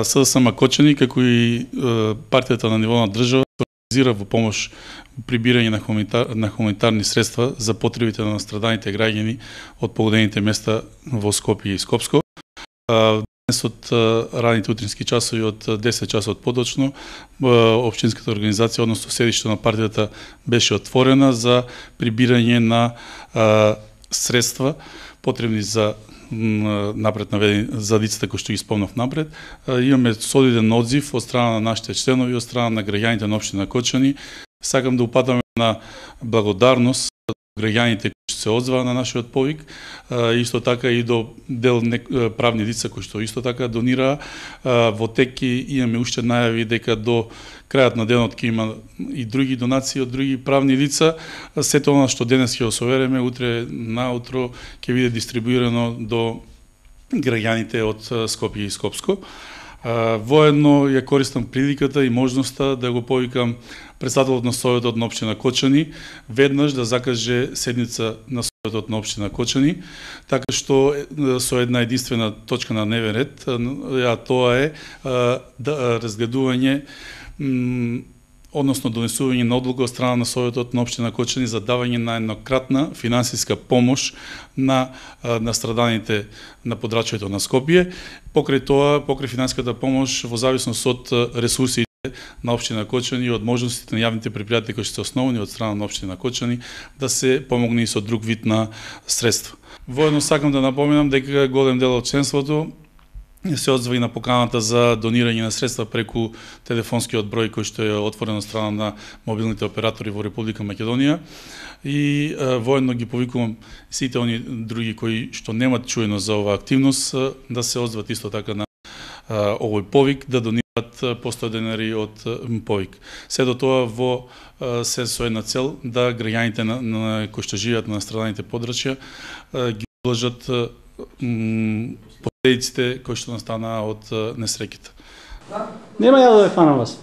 СДС Макочани, како и партијата на ниво на држава, организира во помош прибирање на хуманитарни средства за потребите на настраданите граѓани од погодените места во Скопје и Скопско. Денес од раните утрински часови од 10 часот подочно општинската организација, односно седиште на партијата, беше отворена за прибирање на средства потребни за напред наведени за децата кои што ги спомнав напред. Имаме солиден одзив од страна на нашите членови, од страна на граѓаните на општина Кочани. Сакам да упатаме на благодарност граѓаните кои што се одзваа на нашиот повик, исто така и до дел правни лица кои што исто така донираа. Во тек имаме уште најави дека до крајот на денот ќе има и други донации од други правни лица. Сето она што денес ќе осовереме, утре наутро ќе биде дистрибуирано до граѓаните од Скопје и Скопско. Воедно ја користам приликата и можноста да го повикам председателот на Советот на општина Кочани веднаш да закаже седница на Советот на општина Кочани, така што со една единствена точка на дневен ред, а тоа е разгледување односно донесување на одлука од страна на Советот на општина Кочани за давање на еднократна финансиска помош на настраданите на подрачјето на Скопје. Покрај тоа, покрај финансиската помош, во зависност од ресурсите на општина Кочани и од можностите на јавните предпријатија кои се основани од страна на општина Кочани, да се помогне и со друг вид на средства. Воедно сакам да напоменам дека голем дел од членството се одзва и на поканата за донирање на средства преку телефонскиот број кој што е отворен од страна на мобилните оператори во Република Македонија. И воедно ги повикувам сите они други кои што немат чуено за оваа активност да се одзват исто така на овој повик, да донираат по 100 денари од повик. Сето тоа во се со една цел да граѓаните на кои што живеат на настраданите подрачја ги облажат последиците кои што настанаа од несреќите. Нема ја да фана вас.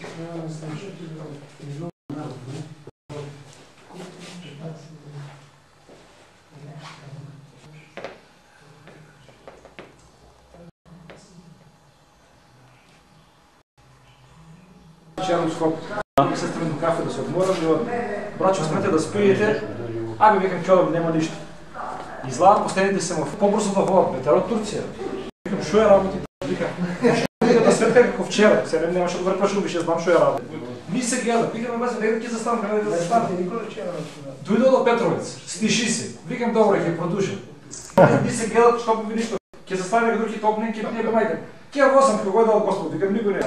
Вчера в Скопје. Се тргнам до кафе да се одморам, брачо смете да спиете. Абе викам чолам нема ништо. Излага последните семафори побрзо да водат метеор од Турција. Викам шо ја работи, викам. Да светка како вчера, се немаше да врпаш убише, знам шо ја работи. Ми се гледа, викам бе, дека ќе застанам, каде да застанам. Дојде до Петровец, стиши се. Викам добро, ќе продолжам. Ми се гледа, што би ништо. Ќе застане како други топнен, ќе не бе мајка. Ќе возам како го дал Господ, викам никој не.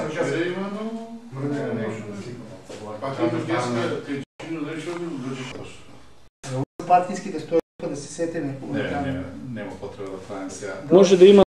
Партиските стои да се сетиме. Нема потреба да правим сега. Може да има